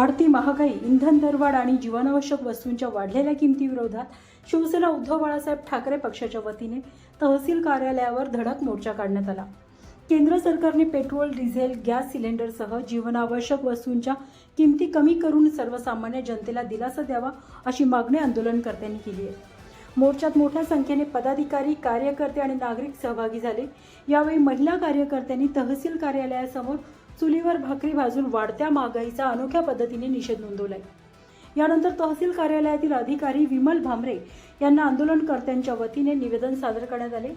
वाढती महागाई, इंधन दरवाढ आणि जीवनावश्यक वस्तूंच्या वाढलेल्या किमतीविरोधात शिवसेना उद्धव बाळासाहेब ठाकरे पक्षाच्या वतीने तहसील कार्यालयावर धडक मोर्चा काढण्यात आला। केंद्र सरकारने पेट्रोल, डिझेल, गॅस सिलेंडरसह जीवनावश्यक वस्तूंच्या किमती कमी करून सर्वसामान्य जनतेला दिलासा द्यावा अशी मागणी आंदोलनकर्त्यांनी केली आहे। मोर्चात मोठ्या संख्येने पदाधिकारी, कार्यकर्ते आणि नागरिक सहभागी झाले। यावेळी महिला कार्यकर्त्यांनी तहसील कार्यालयासमोर चुलीवर भाकरी भाजून वाढत्या महागाईचा अनोख्या पद्धतीने निषेध नोंदवलाय। यानंतर तहसील कार्यालयातील अधिकारी विमल भामरे यांना आंदोलनकर्त्यांच्या वतीने निवेदन सादर करण्यात आले।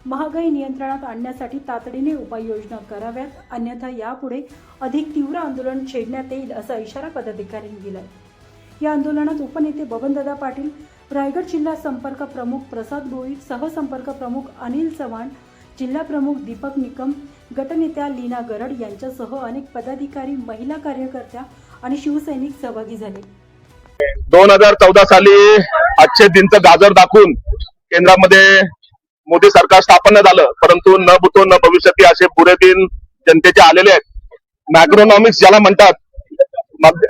महागाई नियंत्रणात आणण्यासाठी तातडीने उपाययोजना कराव्यात, अन्यथा यापुढे अधिक तीव्र आंदोलन छेडण्यात येईल असा इशारा पदाधिकाऱ्यांनी दिलाय। या आंदोलनात उपनेते बबनदादा पाटील, रायगड जिल्हा संपर्क प्रमुख प्रसाद भोईर, सहसंपर्क प्रमुख अनिल चव्हाण, जिल्हा प्रमुख दीपक निकम, गटनेत्या लीना गरड यांच्यासह अनेक पदाधिकारी, महिला कार्यकर्त्या आणि शिवसैनिक सहभागी झाले। 2014 साली अच्छे दिनचं गाजर दाखवून केंद्रामध्ये मोदी सरकार स्थापन झालं, परंतु न भूतो न भविष्यती असे बुरे दिन जनतेचे आलेले आहेत। मॅक्रोनॉमिक्स ज्याला म्हणतात,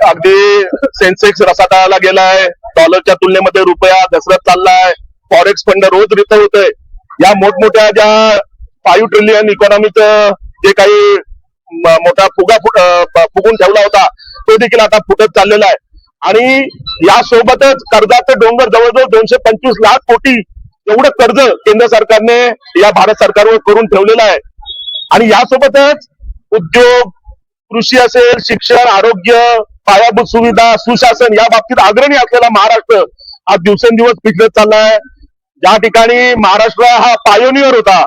अगदी सेन्सेक्स रसातळाला गेलाय, डॉलरच्या तुलनेमध्ये रुपया घसरत चाललाय, फॉरेक्स फंड रोज रित होतोय। या मोठमोठ्या ज्या 5 ट्रिलियन इकॉनॉमीचं जे काही मोठा फुगा फुगून ठेवला होता तो देखील आता फुटत चाललेला आहे। आणि यासोबतच कर्जाचं डोंगर जवळजवळ 225 लाख कोटी एवढं कर्ज केंद्र सरकारने या भारत सरकारवर करून ठेवलेलं आहे। आणि यासोबतच उद्योग, कृषी असेल, शिक्षण, आरोग्य, पायाभूत सुविधा, सुशासन या बाबतीत अग्रणी असलेला महाराष्ट्र आज दिवसेंदिवस पिछळत चाललाय। ज्या ठिकाणी महाराष्ट्र हा पायोनियर होता,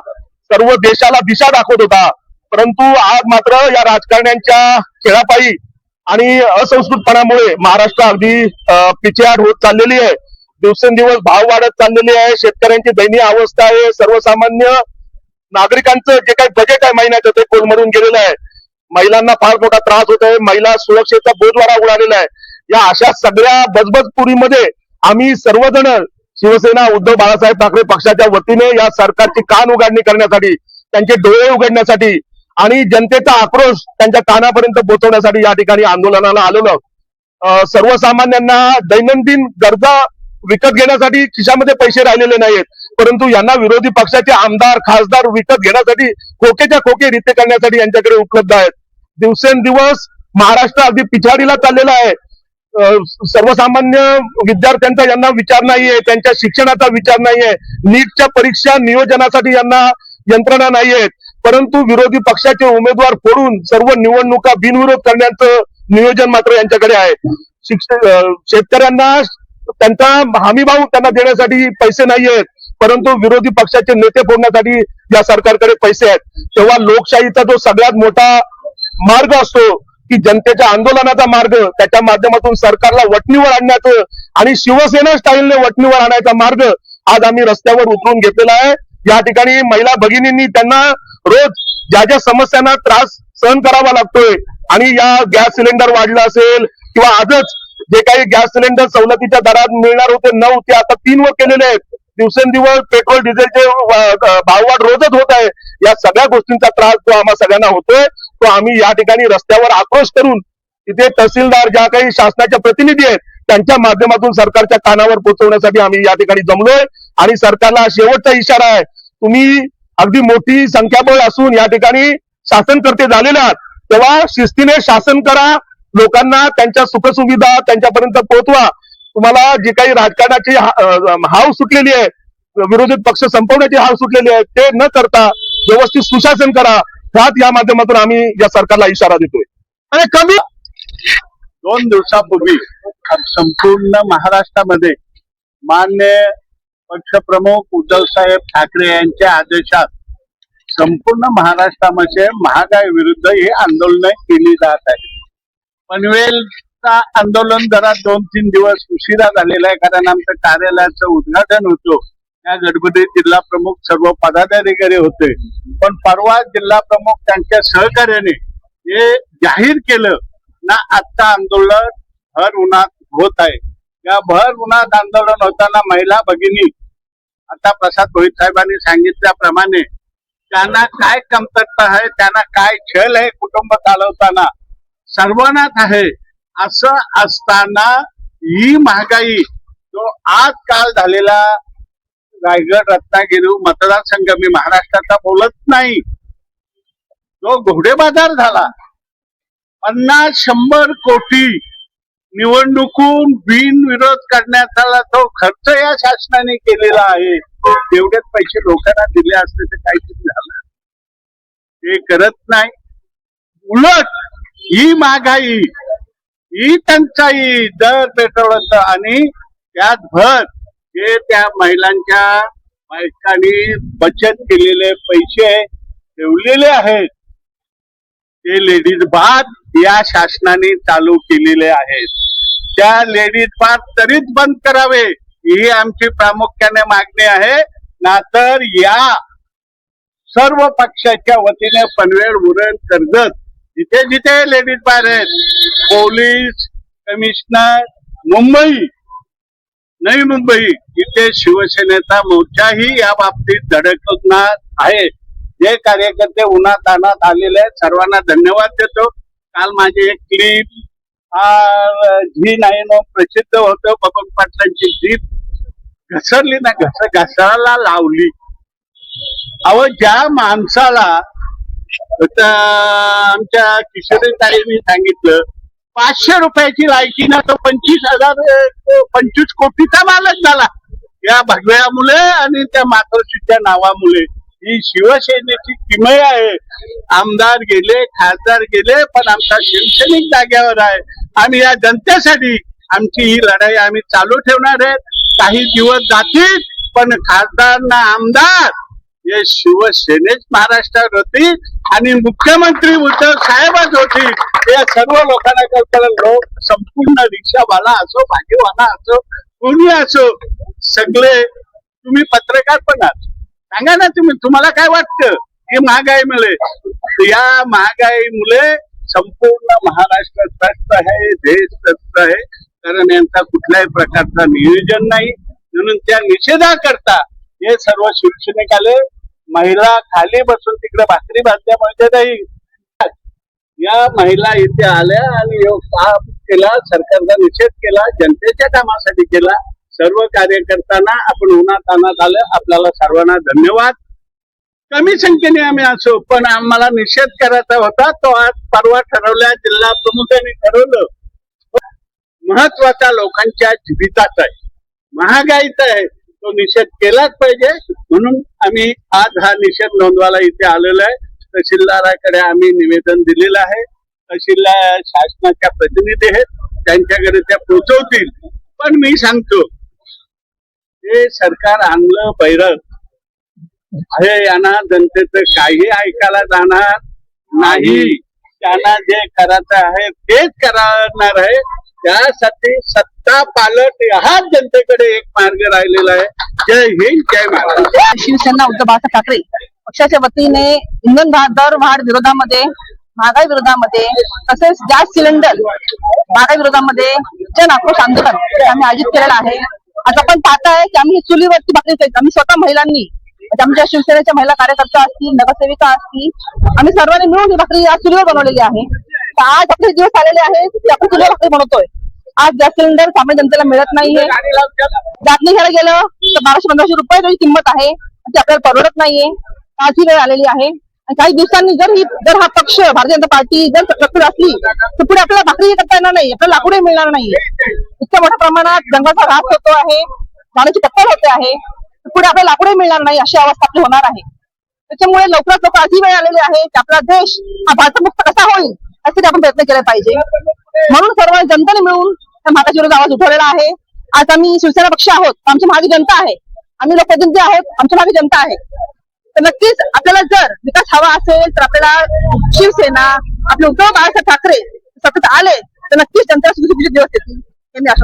सर्व देशाला दिशा दाखवत होता, परंतु आज मात्र या राजकारण्यांच्या खेळापायी आणि असंस्कृतपणामुळे महाराष्ट्र अगदी पिछेहाट होत चाललेली आहे। दिवसेंदिवस भाव वाढत चाललेली आहे, शेतकऱ्यांची दयनीय अवस्था आहे, सर्वसामान्य नागरिकांचं जे काही बजेट आहे महिन्याचं ते कोलमडून गेलेलं आहे। महिलांना फार मोठा त्रास होत आहे, महिला सुरक्षेचा बोजवारा उडालेला आहे। या अशा सगळ्या बजबजपुरीमध्ये आम्ही सर्वजण शिवसेना उद्धव बाळासाहेब ठाकरे पक्षाच्या वतीने या सरकारची कान उघडणी करण्यासाठी, त्यांचे डोळे उघडण्यासाठी आणि जनतेचा आक्रोश त्यांच्या कानापर्यंत पोहोचवण्यासाठी या ठिकाणी आंदोलनाला आलेलो। सर्वसामान्यांना दैनंदिन गरजा विकत घेण्यासाठी खिशामध्ये पैसे राहिलेले नाहीत, परंतु यांना विरोधी पक्षाचे आमदार, खासदार विकत घेण्यासाठी खोकेच्या खोके रीते करण्यासाठी यांच्याकडे उपलब्ध आहेत। दिवसेंदिवस महाराष्ट्र अगदी पिछाडीला चाललेला आहे। सर्वसामान्य विद्यार्थ्यांचा यांना विचार नाहीये, त्यांच्या शिक्षणाचा विचार नाहीये, नीटच्या परीक्षा नियोजनासाठी यांना यंत्रणा नाहीयेत, परंतु विरोधी पक्षाचे उमेदवार फोडून सर्व निवडणुका बिनविरोध करण्याचं नियोजन मात्र यांच्याकडे आहे। शेतकऱ्यांना त्यांचा हमीभाव त्यांना देण्यासाठी पैसे नाहीयेत, परंतु विरोधी पक्षाचे नेते फोडण्यासाठी या सरकारकडे पैसे आहेत। तेव्हा लोकशाहीचा जो सगळ्यात मोठा मार्ग असतो की जनतेच्या आंदोलनाचा मार्ग, त्याच्या माध्यमातून सरकारला वटणीवर आणण्याचं आणि शिवसेना स्टाईलने वटणीवर आणायचा मार्ग आज आम्ही रस्त्यावर उतरून घेतलेला आहे। या ठिकाणी महिला भगिनींनी त्यांना रोज ज्या ज्या समस्यांना त्रास सहन करावा लागतोय आणि या गॅस सिलेंडर वाढलं असेल किंवा आजच जे काही गॅस सिलेंडर सवलतीच्या दरात मिळणार होते 9 ते आता 3 वर केलेले आहेत। दिवसेंदिवस पेट्रोल, डिझेलचे भाववाढ रोजच होत आहे। या सगळ्या गोष्टींचा त्रास जो आम्हा सगळ्यांना होतोय तो आम्ही या ठिकाणी रस्त्यावर आक्रोश करून तिथे तहसीलदार, ज्या काही शासनाच्या प्रतिनिधी आहेत त्यांच्या माध्यमातून सरकारच्या कानावर पोहोचवण्यासाठी आम्ही या ठिकाणी जमलोय। आणि सरकारला शेवटचा इशारा आहे, तुम्ही अगदी मोठी संख्याबळ असून या ठिकाणी शासनकर्ते झालेले आहात, तेव्हा शिस्तीने शासन करा, लोकांना त्यांच्या सुखसुविधा त्यांच्यापर्यंत पोहोचवा। तुम्हाला जी काही राजकारणाची हाव सुटलेली आहे, विरोधी पक्ष संपवण्याची हाव सुटलेली आहे, ते न करता व्यवस्थित सुशासन करा, ह्यात या माध्यमातून आम्ही या सरकारला इशारा देतोय। आणि कमी 2 दिवसापूर्वी संपूर्ण महाराष्ट्रामध्ये मान्य पक्षप्रमुख उद्धव साहेब ठाकरे यांच्या आदेशात संपूर्ण महाराष्ट्रामध्ये महागाई विरुद्ध हे आंदोलन केली जात आहे। पनवेलचा आंदोलन जरा 2-3 दिवस उशिरा झालेला आहे, कारण आमच्या कार्यालयाचं उद्घाटन होतं, त्या गडबडीत जिल्हा प्रमुख सर्व पदाधिकारी होते, पण परवा जिल्हा प्रमुख त्यांच्या सहकार्याने हे जाहीर केलं ना, आजचं आंदोलन भर उन्हात होत आहे। या भर उन्हात आंदोलन होताना महिला भगिनी, आता प्रसाद भोईर साहेबांनी सांगितल्याप्रमाणे त्यांना काय कमतरता आहे, त्यांना काय छल आहे कुटुंब चालवताना, सर्वांनाच आहे। असं असताना ही महागाई जो आज काल झालेला रायगड रत्नागिरी मतदारसंघ, मी महाराष्ट्राचा बोलत नाही, जो घोडेबाजार झाला, 50-100 कोटी निवडणुकून बिनविरोध करण्याचा तो खर्च या शासनाने केलेला आहे. तेवढेच पैसे लोकांना दिले असते तर काहीतरी झालं. ते करत नाही. उलट ही महागाई, ही टंचाई, दर पेट्रोलचं आणि त्यात भर हे त्या महिलांच्या बायकांनी बचत केलेले पैसे ठेवलेले आहेत, ते लेडीज बाथ या शासनाने चालू केलेले आहेत. त्या लेडीज बाथ त्वरित बंद करावे ही आमची प्रामुख्याने मागणी आहे. नातर या सर्व पक्षाच्या वतीने पनवेल, उरण, कर्जत जिथे जिथे लेडीज बार आहेत, पोलीस कमिशनर, मुंबई, नवी मुंबई इथे शिवसेनेचा मोर्चाही या बाबतीत धडकणार आहे. जे कार्यकर्ते उन्हातान्हात आलेले आहेत सर्वांना धन्यवाद देतो. काल माझी एक क्लिप G9 प्रसिद्ध होतं, बबन पाटलांची जीप घसरली ना, घसराला लावली. अहो, ज्या माणसाला आमच्या किशोरीताईंनी सांगितलं 500 रुपयाची लायकी ना, तो 25 कोटीचा मालक झाला या भगव्यामुळे आणि त्या मातोश्रीच्या नावामुळे. ही शिवसेनेची किमया आहे. आमदार गेले, खासदार गेले, पण आमचा शिवसैनिक जाग्यावर आहे. आम्ही या जनतेसाठी आमची ही लढाई आम्ही चालू ठेवणार आहेत. काही दिवस जातील, पण खासदार ना आमदार हे शिवसेनेच महाराष्ट्रात होतील आणि मुख्यमंत्री उद्धव साहेबच होतील. या सर्व लोकांना कळतं. लोक संपूर्ण रिक्षावाला असो, भाजीवाला असो, कोणी असो, सगळे, तुम्ही पत्रकार पण आहात, सांगा ना तुम्हाला काय वाटतं ही महागाईमुळे? या महागाईमुळे संपूर्ण महाराष्ट्र त्रस्त आहे, देश त्रस्त आहे. कारण यांचा कुठल्याही प्रकारचा नियोजन नाही. म्हणून त्या निषेधाकरता हे सर्व शिवसैनिक आले. महिला खाली बसून तिकडे भाकरी बांधल्यामुळे नाही, या महिला इथे आल्या आणि काम केला, सरकारचा निषेध केला, जनतेच्या कामासाठी केला. सर्व कार्यकर्त्यांना आपण उन्हातान्हात आलं, आपल्याला सर्वांना धन्यवाद. कमी संख्येने आम्ही असो, पण आम्हाला निषेध करायचा होता. तो आज परवा ठरवल्या, जिल्हा प्रमुखांनी ठरवलं. महत्वाचा लोकांच्या जीविताचा आहे, महागाईचा आहे, तो निषेध केलाच पाहिजे. म्हणून आम्ही आज हा निषेध नोंदवायला इथे आलेलो आहे. तहसीलदाराकडे आम्ही निवेदन दिलेलं आहे. तहसीलदार शासनाच्या प्रतिनिधी आहेत, त्यांच्याकडे त्या पोहोचवतील. पण मी सांगतो, हे सरकार आणलं बैरक आहे, यांना जनतेचं काही ऐकायला जाणार नाही. त्यांना जे करायचं आहे तेच करणार आहे. त्यासाठी सत्ता पालट हाच जनतेकडे एक मार्ग राहिलेला आहे. जय हिंद, जय महाराष्ट्र. शिवसेना उद्धव बाळासाहेब ठाकरे पक्षाच्या वतीने इंधन दर वाढ विरोधामध्ये, महागाई विरोधामध्ये, तसेच गॅस सिलेंडर महागाई विरोधामध्ये जन आक्रोश आंदोलन आम्ही आयोजित केलेलं आहे. आज आपण पाहताय की आम्ही चुलीवरती भाकरी खायचो. आम्ही स्वतः महिलांनी, आमच्या शिवसेनेच्या महिला कार्यकर्त्या असतील, नगरसेविका असतील, आम्ही सर्वांनी मिळून ही भाकरी आज चुलीवर बनवलेली आहे. तर आज आपले दिवस आलेले आहेत की आपण चुलीवर भाकरी बनवतोय. आज गॅस सिलेंडर सामान्य जनतेला मिळत नाहीये. जातनी घ्यायला गेलं तर 1200-1500 रुपये त्याची किंमत आहे, ती आपल्याला परवडत नाहीये. आज ही वेळ आलेली आहे. आणि काही दिवसांनी जर हा पक्ष, भारतीय जनता पार्टी जर सत्तेवर असली तर पुढे आपल्याला भाकरी करता येणार नाही, आपल्याला लाकूडही मिळणार नाही. इतक्या मोठ्या प्रमाणात जंगलाचा ऱ्हास होतो आहे, झाडाची कत्तल होते आहे, पुढे आपल्याला लाकूडही मिळणार नाही अशी अवस्था आपली होणार आहे. त्याच्यामुळे लवकरात लवकर अशी वेळ आलेली आहे की आपला देश हा भारतमुक्त कसा होईल यासाठी आपण प्रयत्न केले पाहिजे. म्हणून सर्व जनतेने मिळून महागाई विरोधात आवाज उठवलेला आहे. आज आम्ही शिवसेना पक्ष आहोत, आमची मागे जनता आहे, आम्ही लोकप्रतिनिधी आहोत, आमच्या मागे जनता आहे. तर नक्कीच आपल्याला जर विकास हवा असेल तर आपल्याला शिवसेना, आपले उद्धव बाळासाहेब ठाकरे सतत आले तर नक्कीच जनतेला सुखी दिवस येतील हे मी आशा